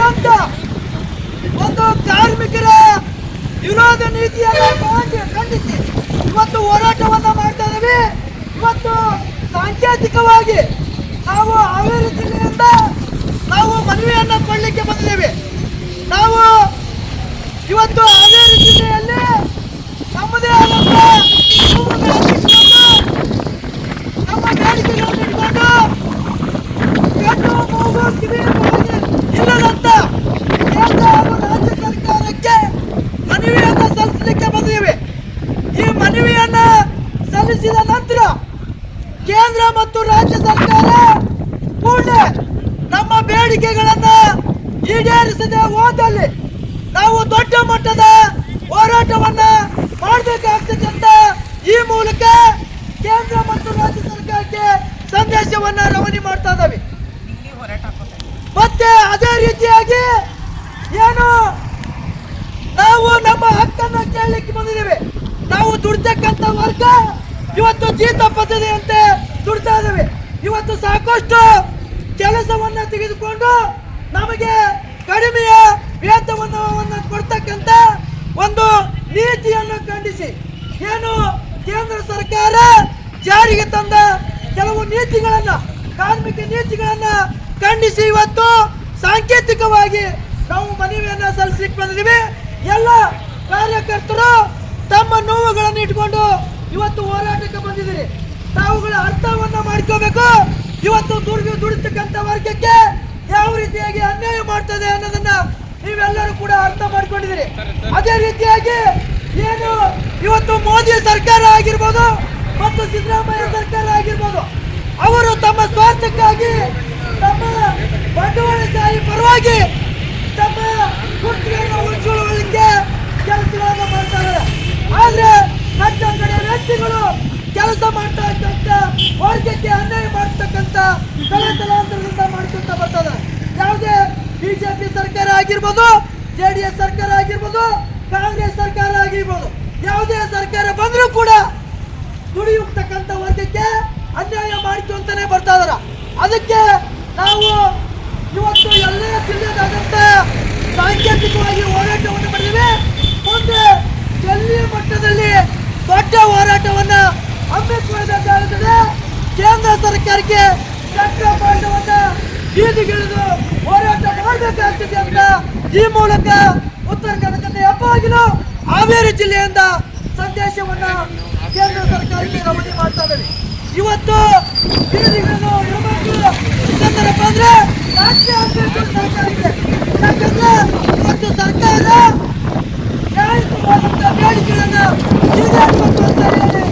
ದುರಂತ ಒಂದು ಕಾರ್ಮಿಕರ ವಿರೋಧ ನೀತಿಯನ್ನು ಖಂಡಿಸಿ ಇವತ್ತು ಹೋರಾಟವನ್ನ ಮಾಡ್ತಾ ಇದ್ದೀವಿ. ಇವತ್ತು ಸಾಂಕೇತಿಕವಾಗಿ ನಾವು ಹಾವೇರಿ ಜಿಲ್ಲೆಯಿಂದ ನಾವು ಮನವಿಯನ್ನ ಕೊಡಲಿಕ್ಕೆ ಬಂದಿದ್ದೇವೆ. ನಾವು ಇವತ್ತು ಹಾವೇರಿ ಜಿಲ್ಲೆಯಲ್ಲಿ ನಮ್ಮದೇ ಆದಂತ ನಮ್ಮ ಬೇಡಿಕೆಗಳನ್ನು ಇಟ್ಕೊಂಡು ಕಣ್ಣು ಮೂಗು ಕಿವಿ ಇಲ್ಲದಂತ ಕೇಂದ್ರ ಹಾಗೂ ರಾಜ್ಯ ಸರ್ಕಾರಕ್ಕೆ ಮನವಿಯನ್ನ ಸಲ್ಲಿಸಲಿಕ್ಕೆ ಬಂದಿದ್ದೇವೆ. ಈ ಮನವಿಯನ್ನ ಸಲ್ಲಿಸಿದ ನಂತರ ಕೇಂದ್ರ ಮತ್ತು ರಾಜ್ಯ ಸರ್ಕಾರ ಕೂಡಲೇ ನಮ್ಮ ಬೇಡಿಕೆಗಳನ್ನ ಈಡೇರಿಸದೆ ಹೋದಲ್ಲಿ ನಾವು ದೊಡ್ಡ ಮಟ್ಟದ ಹೋರಾಟವನ್ನ ಮಾಡಬೇಕಾಗ್ತದೆ ಅಂತ ಈ ಮೂಲಕ ಕೇಂದ್ರ ಮತ್ತು ರಾಜ್ಯ ಸರ್ಕಾರಕ್ಕೆ ಸಂದೇಶವನ್ನ ರವಾನೆ ಮಾಡ್ತಾ ಇದ್ದಾವೆ. ಮತ್ತೆ ಅದೇ ರೀತಿಯಾಗಿ ಏನು ನಾವು ನಮ್ಮ ಹಕ್ಕನ್ನು ಕೇಳಲಿಕ್ಕೆ ಬಂದಿದ್ದೇವೆ. ನಾವು ದುಡ್ತಕ್ಕಂಥ ವರ್ಗ ಇವತ್ತು ಜೀತ ಪದ್ಧತಿಯಂತೆ ದುಡ್ತಾ ಇದ್ದೇವೆ. ಇವತ್ತು ಸಾಕಷ್ಟು ಕೆಲಸವನ್ನ ತೆಗೆದುಕೊಂಡು ನಮಗೆ ಕಡಿಮೆಯ ವೇತನವನ್ನು ಕೊಡ್ತಕ್ಕಂಥ ಒಂದು ನೀತಿಯನ್ನು ಖಂಡಿಸಿ ಏನು ಕೇಂದ್ರ ಸರ್ಕಾರ ಜಾರಿಗೆ ತಂದ ಕೆಲವು ನೀತಿಗಳನ್ನ ಕಾರ್ಮಿಕ ನೀತಿಗಳನ್ನ ಖಂಡಿಸಿ ಇವತ್ತು ಸಾಂಕೇತಿಕವಾಗಿ ನಾವು ಮನವಿಯನ್ನ ಸಲ್ಲಿಸಲಿಕ್ಕೆ ಬಂದಿದ್ದೀವಿ. ಎಲ್ಲ ಕಾರ್ಯಕರ್ತರು ತಮ್ಮ ನೋವುಗಳನ್ನು ಇಟ್ಕೊಂಡು ಇವತ್ತು ಹೋರಾಟಕ್ಕೆ ಬಂದಿದ್ದೀರಿ. ತಾವುಗಳ ಅರ್ಥವನ್ನ ಮಾಡ್ಕೋಬೇಕು. ಇವತ್ತು ದುಡಿತಕ್ಕಂಥ ವರ್ಗಕ್ಕೆ ಯಾವ ರೀತಿಯಾಗಿ ಅನ್ಯಾಯ ಮಾಡ್ತದೆ ಅನ್ನೋದನ್ನ ನೀವೆಲ್ಲರೂ ಕೂಡ ಅರ್ಥ ಮಾಡ್ಕೊಂಡಿದ್ದೀರಿ. ಅದೇ ರೀತಿಯಾಗಿ ಏನು ಇವತ್ತು ಮೋದಿ ಸರ್ಕಾರ ಆಗಿರ್ಬೋದು ಮತ್ತು ಸಿದ್ದರಾಮಯ್ಯ ಸರ್ಕಾರ ಆಗಿರ್ಬೋದು, ಅವರು ತಮ್ಮ ಸ್ವಾರ್ಥಕ್ಕಾಗಿ ತಮ್ಮ ಬಂಡವಾಳಶಾಹಿ ಪರವಾಗಿ ತಮ್ಮ ಗುರುತುಗಳನ್ನು ಉಳಿಸಿಕೊಳ್ಳಲಿಕ್ಕೆ ಕೆಲಸಗಳನ್ನು ಮಾಡ್ತಾ ಇದ್ದಾರೆ. ಆದ್ರೆ ನನ್ನ ಕಡೆ ವ್ಯಕ್ತಿಗಳು ಕೆಲಸ ಮಾಡ್ತಾ ಇದ್ದಂತ ವರ್ಗಕ್ಕೆ ಅನ್ಯಾಯ ಮಾಡ್ತಕ್ಕಂಥ ತಲಾಂತರದಿಂದ ಮಾಡ್ಕೊಂತ ಬರ್ತಾರೆ. ಯಾವುದೇ ಬಿಜೆಪಿ ಸರ್ಕಾರ ಆಗಿರ್ಬೋದು, JDS ಸರ್ಕಾರ ಆಗಿರ್ಬೋದು, ಕಾಂಗ್ರೆಸ್ ಸರ್ಕಾರ ಆಗಿರ್ಬೋದು, ಯಾವುದೇ ಸರ್ಕಾರ ಬಂದರೂ ಕೂಡ ದುಡಿಯುತ್ತಕ್ಕಂಥ ವರ್ಗಕ್ಕೆ ಅನ್ಯಾಯ ಮಾಡ್ಕೊಂತಾನೆ ಬರ್ತಾ ಇದಾರ. ಅದಕ್ಕೆ ನಾವು ಇವತ್ತು ಎಲ್ಲ ಜಿಲ್ಲೆದಾದಂತ ಸಾಂಕೇತಿಕವಾಗಿ ಹೋರಾಟವನ್ನು ಮಾಡಿದ್ದೇವೆ. ಮುಂದೆ ಜಿಲ್ಲೆಯ ಮಟ್ಟದಲ್ಲಿ ದೊಡ್ಡ ಹೋರಾಟವನ್ನ ಹಮ್ಮಿಕೊಳ್ಳಬೇಕಾಗುತ್ತದೆ. ಕೇಂದ್ರ ಸರ್ಕಾರಕ್ಕೆ ಚಕ್ರಪಾಠವನ್ನ ಬೀದಿಗಿಳಿದು ಹೋರಾಟ ಮಾಡಬೇಕಾಗ್ತದೆ ಅಂತ ಈ ಮೂಲಕ ಉತ್ತರ ಕರ್ನಾಟಕದ ಎಪ್ಪವಾಗಿಲು ಹಾವೇರಿ ಜಿಲ್ಲೆಯಿಂದ ಸಂದೇಶವನ್ನ ಕೇಂದ್ರ ಸರ್ಕಾರಕ್ಕೆ ರವಾನೆ ಮಾಡ್ತಾ ಇದ್ದೇವೆ. ಇವತ್ತು ಬೀದಿಗಳನ್ನು ಇರಬೇಕು ಅಂದ್ರೆ ರಾಜ್ಯ ಸರ್ಕಾರಕ್ಕೆ, ಯಾಕಂದ್ರೆ ಇವತ್ತು ಸರ್ಕಾರ ನ್ಯಾಯಯುತವಾದಂತಹ ಬೇಡಿಕೆಗಳನ್ನ ಈಡೇರಿಸಬೇಕು ಅಂತ ಹೇಳಿ